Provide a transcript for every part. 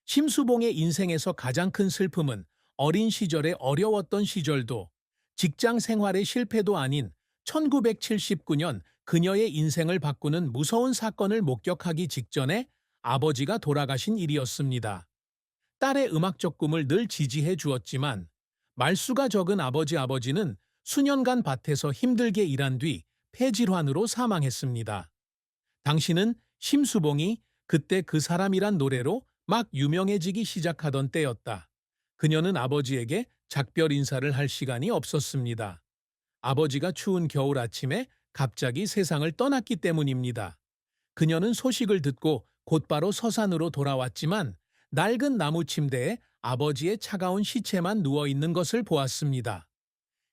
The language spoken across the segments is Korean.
심수봉의 인생에서 가장 큰 슬픔은 어린 시절에 어려웠던 시절도 직장 생활의 실패도 아닌 1979년 그녀의 인생을 바꾸는 무서운 사건을 목격하기 직전에 아버지가 돌아가신 일이었습니다. 딸의 음악적 꿈을 늘 지지해 주었지만 말수가 적은 아버지는 수년간 밭에서 힘들게 일한 뒤 폐질환으로 사망했습니다. 당시는 심수봉이 그때 그 사람이란 노래로 막 유명해지기 시작하던 때였다. 그녀는 아버지에게 작별 인사를 할 시간이 없었습니다. 아버지가 추운 겨울 아침에 갑자기 세상을 떠났기 때문입니다. 그녀는 소식을 듣고 곧바로 서산으로 돌아왔지만 낡은 나무 침대에 아버지의 차가운 시체만 누워 있는 것을 보았습니다.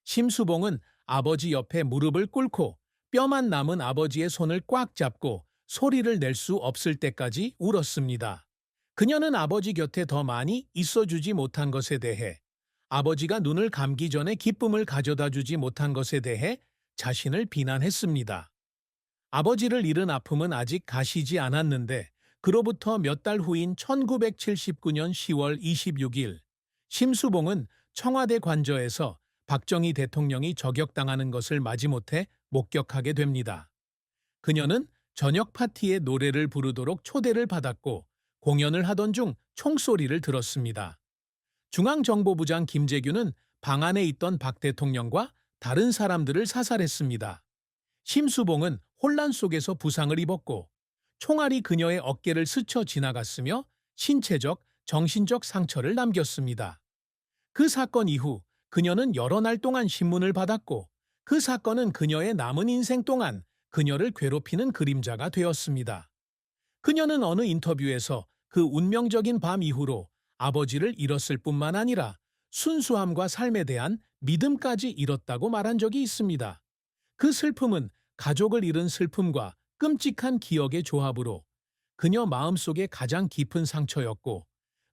심수봉은 아버지 옆에 무릎을 꿇고 뼈만 남은 아버지의 손을 꽉 잡고 소리를 낼 수 없을 때까지 울었습니다. 그녀는 아버지 곁에 더 많이 있어주지 못한 것에 대해, 아버지가 눈을 감기 전에 기쁨을 가져다 주지 못한 것에 대해 자신을 비난했습니다. 아버지를 잃은 아픔은 아직 가시지 않았는데 그로부터 몇 달 후인 1979년 10월 26일 심수봉은 청와대 관저에서 박정희 대통령이 저격당하는 것을 마지못해 목격하게 됩니다. 그녀는 저녁 파티에 노래를 부르도록 초대를 받았고 공연을 하던 중 총소리를 들었습니다. 중앙정보부장 김재규는 방 안에 있던 박 대통령과 다른 사람들을 사살했습니다. 심수봉은 혼란 속에서 부상을 입었고 총알이 그녀의 어깨를 스쳐 지나갔으며 신체적, 정신적 상처를 남겼습니다. 그 사건 이후 그녀는 여러 날 동안 신문을 받았고 그 사건은 그녀의 남은 인생 동안 그녀를 괴롭히는 그림자가 되었습니다. 그녀는 어느 인터뷰에서 그 운명적인 밤 이후로 아버지를 잃었을 뿐만 아니라 순수함과 삶에 대한 믿음까지 잃었다고 말한 적이 있습니다. 그 슬픔은 가족을 잃은 슬픔과 끔찍한 기억의 조합으로 그녀 마음속에 가장 깊은 상처였고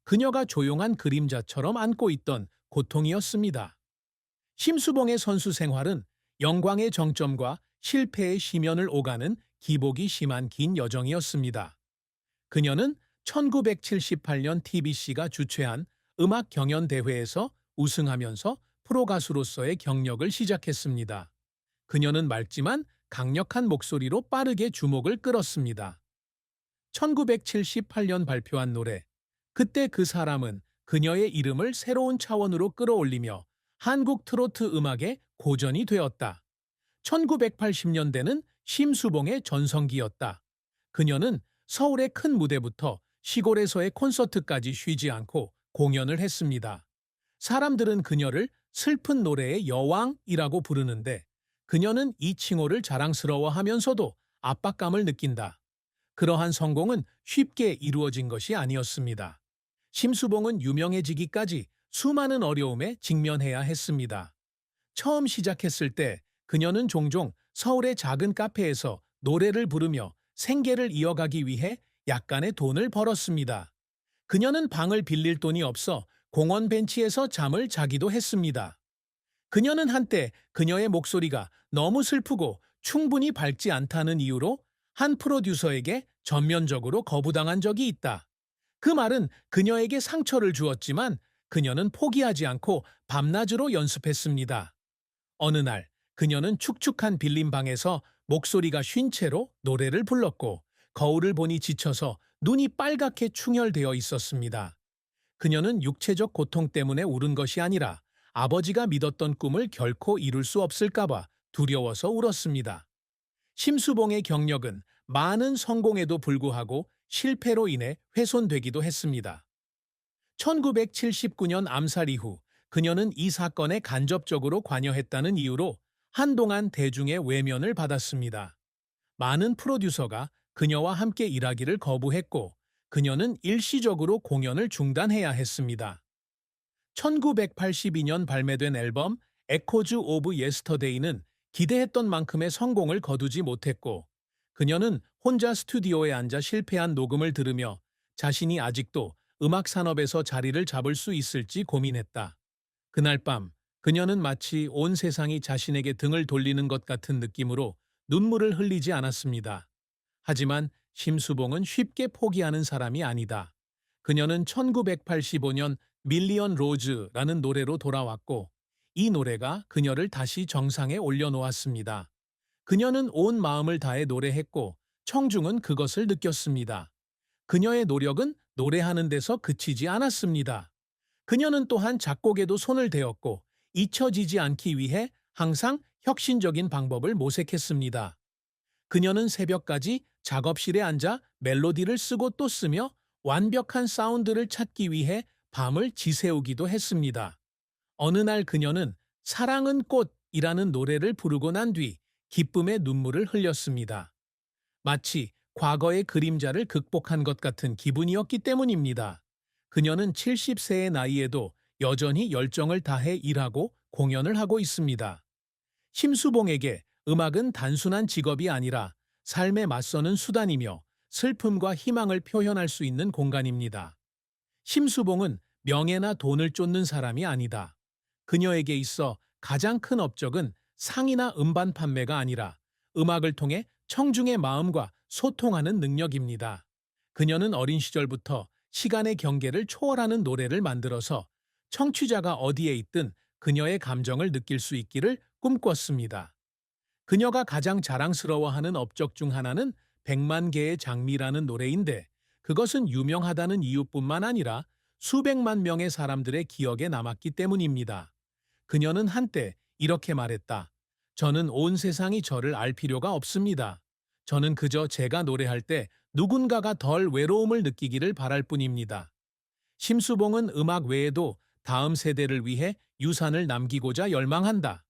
그녀가 조용한 그림자처럼 안고 있던 고통이었습니다. 심수봉의 선수 생활은 영광의 정점과 실패의 심연을 오가는 기복이 심한 긴 여정이었습니다. 그녀는 1978년 TBC가 주최한 음악 경연 대회에서 우승하면서 프로 가수로서의 경력을 시작했습니다. 그녀는 맑지만 강력한 목소리로 빠르게 주목을 끌었습니다. 1978년 발표한 노래 그때 그 사람은 그녀의 이름을 새로운 차원으로 끌어올리며 한국 트로트 음악의 고전이 되었다. 1980년대는 심수봉의 전성기였다. 그녀는 서울의 큰 무대부터 시골에서의 콘서트까지 쉬지 않고 공연을 했습니다. 사람들은 그녀를 슬픈 노래의 여왕이라고 부르는데 그녀는 이 칭호를 자랑스러워하면서도 압박감을 느낀다. 그러한 성공은 쉽게 이루어진 것이 아니었습니다. 심수봉은 유명해지기까지 수많은 어려움에 직면해야 했습니다. 처음 시작했을 때 그녀는 종종 서울의 작은 카페에서 노래를 부르며 생계를 이어가기 위해 약간의 돈을 벌었습니다. 그녀는 방을 빌릴 돈이 없어 공원 벤치에서 잠을 자기도 했습니다. 그녀는 한때 그녀의 목소리가 너무 슬프고 충분히 밝지 않다는 이유로 한 프로듀서에게 전면적으로 거부당한 적이 있다. 그 말은 그녀에게 상처를 주었지만 그녀는 포기하지 않고 밤낮으로 연습했습니다. 어느 날 그녀는 축축한 빌린 방에서 목소리가 쉰 채로 노래를 불렀고 거울을 보니 지쳐서 눈이 빨갛게 충혈되어 있었습니다. 그녀는 육체적 고통 때문에 울은 것이 아니라 아버지가 믿었던 꿈을 결코 이룰 수 없을까봐 두려워서 울었습니다. 심수봉의 경력은 많은 성공에도 불구하고 실패로 인해 훼손되기도 했습니다. 1979년 암살 이후 그녀는 이 사건에 간접적으로 관여했다는 이유로 한동안 대중의 외면을 받았습니다. 많은 프로듀서가 그녀와 함께 일하기를 거부했고 그녀는 일시적으로 공연을 중단해야 했습니다. 1982년 발매된 앨범 에코즈 오브 예스터데이는 기대했던 만큼의 성공을 거두지 못했고 그녀는 혼자 스튜디오에 앉아 실패한 녹음을 들으며 자신이 아직도 음악 산업에서 자리를 잡을 수 있을지 고민했다. 그날 밤 그녀는 마치 온 세상이 자신에게 등을 돌리는 것 같은 느낌으로 눈물을 흘리지 않았습니다. 하지만 심수봉은 쉽게 포기하는 사람이 아니다. 그녀는 1985년 밀리언 로즈라는 노래로 돌아왔고 이 노래가 그녀를 다시 정상에 올려놓았습니다. 그녀는 온 마음을 다해 노래했고 청중은 그것을 느꼈습니다. 그녀의 노력은 노래하는 데서 그치지 않았습니다. 그녀는 또한 작곡에도 손을 대었고 잊혀지지 않기 위해 항상 혁신적인 방법을 모색했습니다. 그녀는 새벽까지 작업실에 앉아 멜로디를 쓰고 또 쓰며 완벽한 사운드를 찾기 위해 밤을 지새우기도 했습니다. 어느 날 그녀는 사랑은 꽃이라는 노래를 부르고 난 뒤 기쁨의 눈물을 흘렸습니다. 마치 과거의 그림자를 극복한 것 같은 기분이었기 때문입니다. 그녀는 70세의 나이에도 여전히 열정을 다해 일하고 공연을 하고 있습니다. 심수봉에게 음악은 단순한 직업이 아니라 삶에 맞서는 수단이며 슬픔과 희망을 표현할 수 있는 공간입니다. 심수봉은 명예나 돈을 쫓는 사람이 아니다. 그녀에게 있어 가장 큰 업적은 상이나 음반 판매가 아니라 음악을 통해 청중의 마음과 소통하는 능력입니다. 그녀는 어린 시절부터 시간의 경계를 초월하는 노래를 만들어서 청취자가 어디에 있든 그녀의 감정을 느낄 수 있기를 꿈꿨습니다. 그녀가 가장 자랑스러워하는 업적 중 하나는 100만 개의 장미라는 노래인데 그것은 유명하다는 이유뿐만 아니라 수백만 명의 사람들의 기억에 남았기 때문입니다. 그녀는 한때 이렇게 말했다. 저는 온 세상이 저를 알 필요가 없습니다. 저는 그저 제가 노래할 때 누군가가 덜 외로움을 느끼기를 바랄 뿐입니다. 심수봉은 음악 외에도 다음 세대를 위해 유산을 남기고자 열망한다.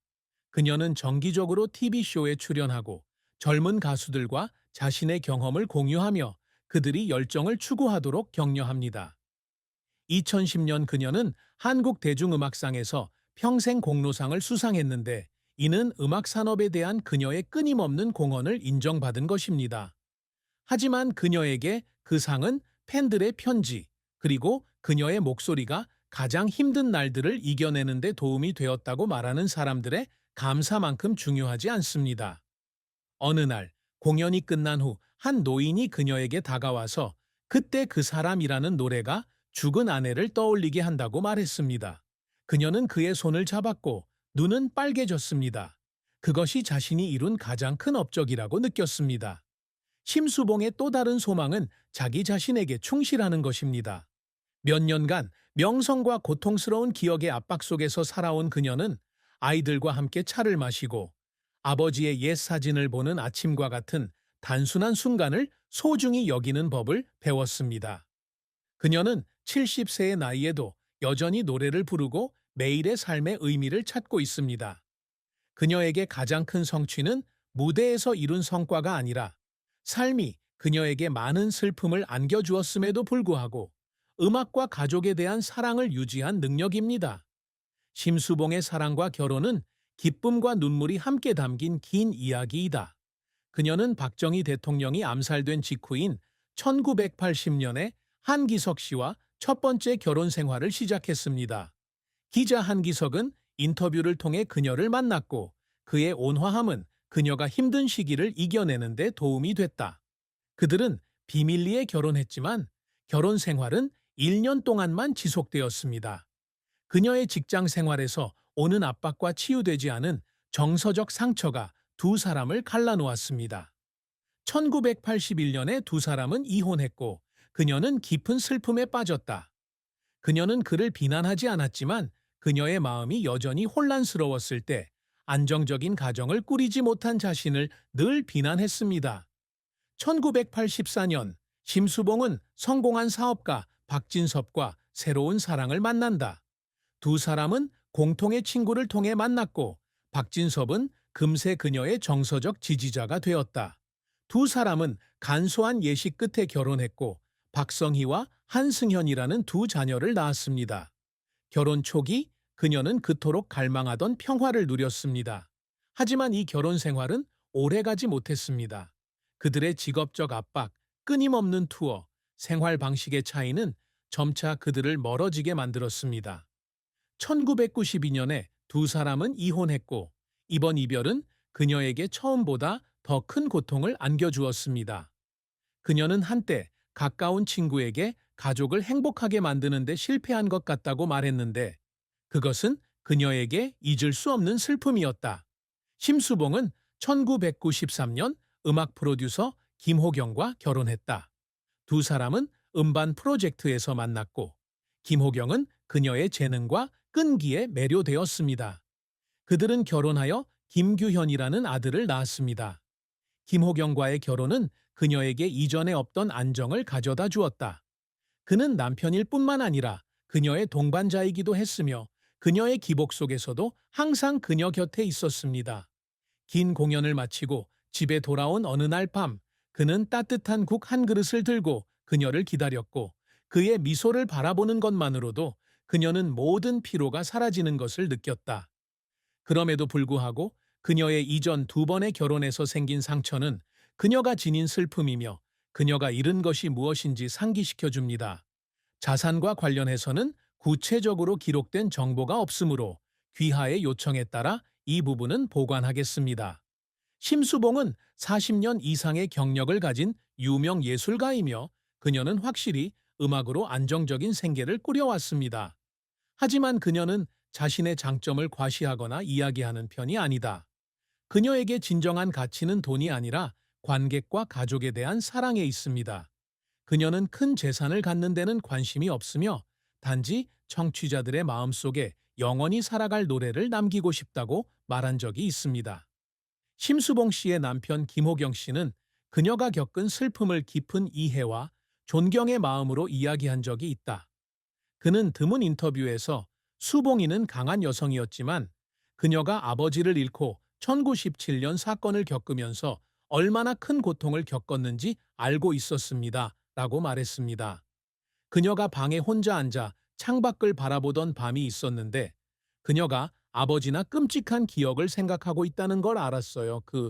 그녀는 정기적으로 TV쇼에 출연하고 젊은 가수들과 자신의 경험을 공유하며 그들이 열정을 추구하도록 격려합니다. 2010년 그녀는 한국대중음악상에서 평생 공로상을 수상했는데 이는 음악 산업에 대한 그녀의 끊임없는 공헌을 인정받은 것입니다. 하지만 그녀에게 그 상은 팬들의 편지, 그리고 그녀의 목소리가 가장 힘든 날들을 이겨내는 데 도움이 되었다고 말하는 사람들의 감사만큼 중요하지 않습니다. 어느 날 공연이 끝난 후 한 노인이 그녀에게 다가와서 그때 그 사람이라는 노래가 죽은 아내를 떠올리게 한다고 말했습니다. 그녀는 그의 손을 잡았고 눈은 빨개졌습니다. 그것이 자신이 이룬 가장 큰 업적이라고 느꼈습니다. 심수봉의 또 다른 소망은 자기 자신에게 충실하는 것입니다. 몇 년간 명성과 고통스러운 기억의 압박 속에서 살아온 그녀는 아이들과 함께 차를 마시고 아버지의 옛 사진을 보는 아침과 같은 단순한 순간을 소중히 여기는 법을 배웠습니다. 그녀는 70세의 나이에도 여전히 노래를 부르고 매일의 삶의 의미를 찾고 있습니다. 그녀에게 가장 큰 성취는 무대에서 이룬 성과가 아니라 삶이 그녀에게 많은 슬픔을 안겨주었음에도 불구하고 음악과 가족에 대한 사랑을 유지한 능력입니다. 심수봉의 사랑과 결혼은 기쁨과 눈물이 함께 담긴 긴 이야기이다. 그녀는 박정희 대통령이 암살된 직후인 1980년에 한기석 씨와 첫 번째 결혼 생활을 시작했습니다. 기자 한기석은 인터뷰를 통해 그녀를 만났고 그의 온화함은 그녀가 힘든 시기를 이겨내는 데 도움이 됐다. 그들은 비밀리에 결혼했지만 결혼 생활은 1년 동안만 지속되었습니다. 그녀의 직장 생활에서 오는 압박과 치유되지 않은 정서적 상처가 두 사람을 갈라놓았습니다. 1981년에 두 사람은 이혼했고 그녀는 깊은 슬픔에 빠졌다. 그녀는 그를 비난하지 않았지만 그녀의 마음이 여전히 혼란스러웠을 때 안정적인 가정을 꾸리지 못한 자신을 늘 비난했습니다. 1984년 심수봉은 성공한 사업가 박진섭과 새로운 사랑을 만난다. 두 사람은 공통의 친구를 통해 만났고 박진섭은 금세 그녀의 정서적 지지자가 되었다. 두 사람은 간소한 예식 끝에 결혼했고 박성희와 한승현이라는 두 자녀를 낳았습니다. 결혼 초기 그녀는 그토록 갈망하던 평화를 누렸습니다. 하지만 이 결혼 생활은 오래가지 못했습니다. 그들의 직업적 압박, 끊임없는 투어, 생활 방식의 차이는 점차 그들을 멀어지게 만들었습니다. 1992년에 두 사람은 이혼했고 이번 이별은 그녀에게 처음보다 더 큰 고통을 안겨주었습니다. 그녀는 한때 가까운 친구에게 가족을 행복하게 만드는데 실패한 것 같다고 말했는데 그것은 그녀에게 잊을 수 없는 슬픔이었다. 심수봉은 1993년 음악 프로듀서 김호경과 결혼했다. 두 사람은 음반 프로젝트에서 만났고 김호경은 그녀의 재능과 끈기에 매료되었습니다. 그들은 결혼하여 김규현이라는 아들을 낳았습니다. 김호경과의 결혼은 그녀에게 이전에 없던 안정을 가져다 주었다. 그는 남편일 뿐만 아니라 그녀의 동반자이기도 했으며 그녀의 기복 속에서도 항상 그녀 곁에 있었습니다. 긴 공연을 마치고 집에 돌아온 어느 날 밤, 그는 따뜻한 국 한 그릇을 들고 그녀를 기다렸고 그의 미소를 바라보는 것만으로도 그녀는 모든 피로가 사라지는 것을 느꼈다. 그럼에도 불구하고 그녀의 이전 두 번의 결혼에서 생긴 상처는 그녀가 지닌 슬픔이며 그녀가 잃은 것이 무엇인지 상기시켜 줍니다. 자산과 관련해서는 구체적으로 기록된 정보가 없으므로 귀하의 요청에 따라 이 부분은 보관하겠습니다. 심수봉은 40년 이상의 경력을 가진 유명 예술가이며 그녀는 확실히 음악으로 안정적인 생계를 꾸려왔습니다. 하지만 그녀는 자신의 장점을 과시하거나 이야기하는 편이 아니다. 그녀에게 진정한 가치는 돈이 아니라 관객과 가족에 대한 사랑에 있습니다. 그녀는 큰 재산을 갖는 데는 관심이 없으며 단지 청취자들의 마음속에 영원히 살아갈 노래를 남기고 싶다고 말한 적이 있습니다. 심수봉 씨의 남편 김호경 씨는 그녀가 겪은 슬픔을 깊은 이해와 존경의 마음으로 이야기한 적이 있다. 그는 드문 인터뷰에서 수봉이는 강한 여성이었지만 그녀가 아버지를 잃고 1917년 사건을 겪으면서 얼마나 큰 고통을 겪었는지 알고 있었습니다. 라고 말했습니다. 그녀가 방에 혼자 앉아 창밖을 바라보던 밤이 있었는데 그녀가 아버지나 끔찍한 기억을 생각하고 있다는 걸 알았어요. 그